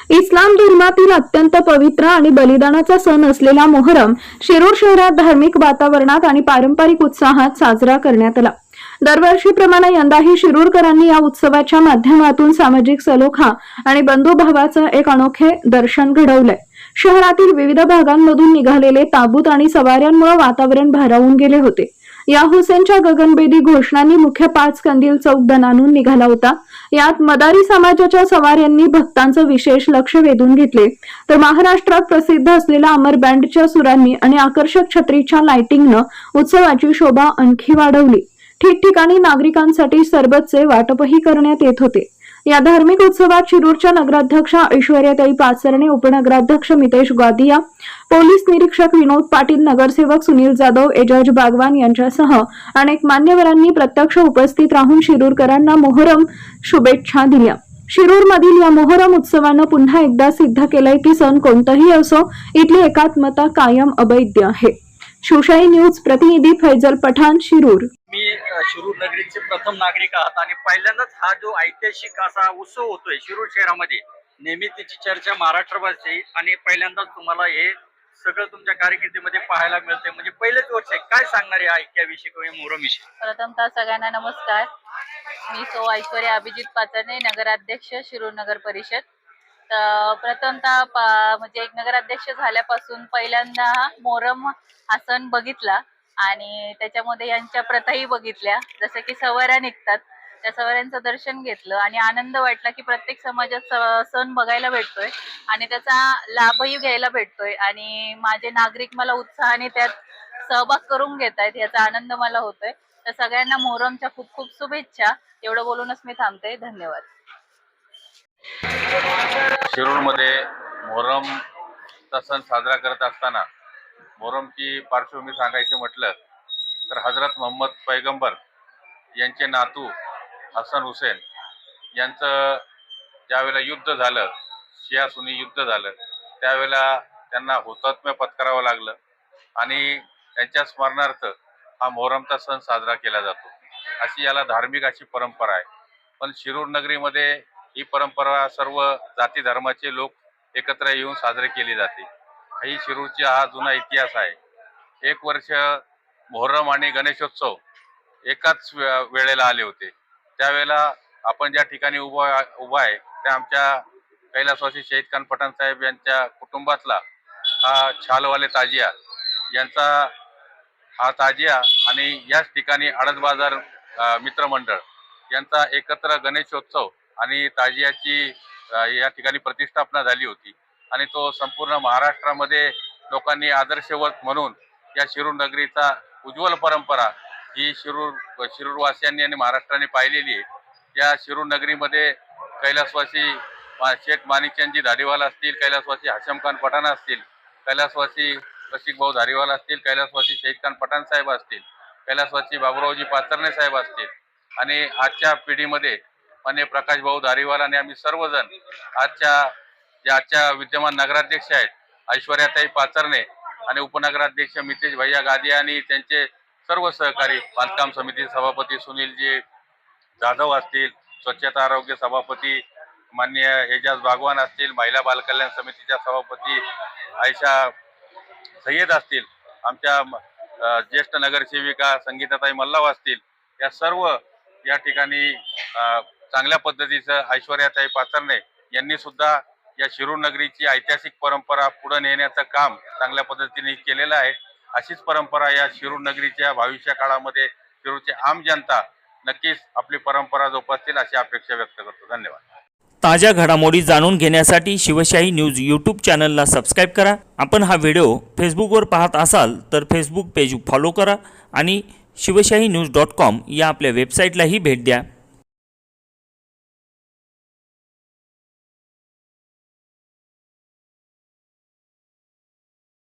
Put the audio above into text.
इस्लाम धर्मातील अत्यंत पवित्र आणि बलिदानाचा सण असलेला मोहरम शिरूर शहरात धार्मिक वातावरणात आणि पारंपरिक उत्साहात साजरा करण्यात आला। दरवर्षीप्रमाणे यंदाही शिरूरकरांनी या उत्सवाच्या माध्यमातून सामाजिक सलोखा आणि बंधुभावाचं एक अनोखे दर्शन घडवलंय। शहरातील विविध भागांमधून निघालेले ताबूत आणि सवाऱ्यांमुळे वातावरण भारावून गेले होते। या हुसेनच्या गगनभेदी घोषणांनी मुख्य 5 कंदील चौक दणाणून निघाला होता। यात मदारी समाजाच्या सवाऱ्यांनी भक्तांचं विशेष लक्ष वेधून घेतले, तर महाराष्ट्रात प्रसिद्ध असलेल्या अमर बँडच्या सुरांनी आणि आकर्षक छत्रीच्या लाइटिंगनं उत्सवाची शोभा आणखी वाढवली। ठिकठिकाणी नागरिकांसाठी सरबतचे वाटपही करण्यात येत होते। या धार्मिक उत्सवात शिरूरच्या नगराध्यक्षा ऐश्वर्याताई पाचरणे, उपनगराध्यक्ष मितेश ग्वादिया, पोलीस निरीक्षक विनोद पाटील, नगरसेवक सुनील जाधव, एजाज बागवान यांच्यासह अनेक मान्यवरांनी प्रत्यक्ष उपस्थित राहून शिरूरकरांना मोहरम शुभेच्छा दिल्या। शिरूरमधील या मोहरम उत्सवानं पुन्हा एकदा सिद्ध केलंय की सण कोणताही असो, इथली एकात्मता कायम अवैध आहे। शिवशाही न्यूज प्रतिनिधी फैजल पठाण, शिरूर। मी शिरूर नगरीचे प्रथम नागरिक आहात आणि पहिल्यांदाच हा जो ऐतिहासिक असा उत्सव होतोय शिरूर शहरामध्ये, नेहमी त्याची चर्चा महाराष्ट्रभर आणि पहिल्यांदाच तुम्हाला हे सगळं तुमच्या कारकिर्दीमध्ये पाहायला मिळते। म्हणजे पहिलेच वर्ष आहे, काय सांगणार आहे ऐक्याविषयी किंवा मोहरमविषयी? प्रथमतः सगळ्यांना नमस्कार। मी सौ ऐश्वर्या अभिजित पाचरणे, नगराध्यक्ष शिरूर नगर परिषद। प्रथमतः म्हणजे एक नगराध्यक्ष झाल्यापासून पहिल्यांदा मोहरम हा सण बघितला आणि त्याच्यामध्ये यांच्या प्रथाही बघितल्या, जसं की सवाऱ्या निघतात त्या सवाऱ्यांचं दर्शन घेतलं आणि आनंद वाटला की प्रत्येक समाजात सण बघायला भेटतोय आणि त्याचा लाभही घ्यायला भेटतोय आणि माझे नागरिक मला उत्साहाने त्यात सहभाग करून घेत आहेत, याचा आनंद मला होतोय। तर सगळ्यांना मोहरमच्या खूप खूप शुभेच्छा। एवढं बोलूनच मी थांबते, धन्यवाद। शिरूरमध्ये मोहरमचा सण साजरा करत असताना मोहरमची पार्श्वभूमी सांगायचं म्हटलं तर हजरत मोहम्मद पैगंबर यांचे नातू हसन हुसेन यांचं ज्यावेळेला युद्ध झालं, शिया सुन्नी युद्ध झालं, त्यावेळेला त्यांना हुतात्म्य पत्करावं लागलं आणि त्यांच्या स्मरणार्थ हा मोहरमचा सण साजरा केला जातो। अशी याला धार्मिक अशी परंपरा आहे। पण शिरूर नगरीमध्ये ही परंपरा सर्व जाती धर्माचे लोक एकत्र येऊन साजरी केली जाते। ही शिरूरचा हा जुना इतिहास आहे। एक वर्ष मोहरम आणि गणेशोत्सव एकाच वेळेला आले होते। त्यावेळेला आपण ज्या ठिकाणी उभा आहे त्या आमच्या कैलासवासी शहीद खान पठाण साहेब यांच्या कुटुंबातला हा छालवाले ताजिया यांचा हा ताजिया आणि याच ठिकाणी आडत बाजार मित्रमंडळ यांचा एकत्र गणेशोत्सव आणि ताजियाची या ठिकाणी प्रतिष्ठापना झाली होती आणि तो संपूर्ण महाराष्ट्रामध्ये लोकांनी आदर्शवत म्हणून या शिरूर नगरीचा उज्ज्वल परंपरा ही शिरूरवासियांनी आणि महाराष्ट्राने पाहिलेली आहे। या शिरूर नगरीमध्ये कैलासवासी शेठ माणिकचंदजी धारीवाल असतील, कैलासवासी हशम खान पठाण असतील, कैलासवासी रसिक भाऊ धारीवाल असतील, कैलासवासी शहीद खान पठाण साहेब असतील, कैलासवासी बाबूरावजी पाचरणे साहेब असतील आणि आजच्या पिढीमध्ये माननीय प्रकाश भाऊ धारीवाल आणि आम्ही सर्वजण आजच्या विद्यमान नगराध्यक्ष आहेत ऐश्वर्याताई पाचरणे आणि उपनगराध्यक्ष मितेश भैया गादिया आणि त्यांचे सर्व सहकारी, बांधकाम समिती सभापती सुनीलजी जाधव असतील, स्वच्छता आरोग्य सभापती माननीय एजाज बागवान असतील, महिला बालकल्याण समितीच्या सभापती आयशा सय्यद असतील, आमच्या ज्येष्ठ नगरसेविका संगीताताई मल्लाव असतील, या सर्व या ठिकाणी चांगल्या पद्धतीचं ऐश्वर्याताई पाचरणे यांनी सुद्धा या शिरूर नगरीची ऐतिहासिक परंपरा पुढे नेण्याचं काम चांगल्या पद्धतीने केलेलं आहे। अशीच परंपरा या शिरूर नगरीच्या भविष्य काळामध्ये शिरूरची आम जनता नक्कीच आपली परंपरा जोपासतील अशी अपेक्षा व्यक्त करतो। धन्यवाद। ताज्या घडामोडी जाणून घेण्यासाठी शिवशाही न्यूज यूट्यूब चॅनलला सबस्क्राईब करा। आपण हा व्हिडिओ फेसबुकवर पाहत असाल तर फेसबुक पेज फॉलो करा आणि शिवशाही न्यूज.com या आपल्या वेबसाईटलाही भेट द्या।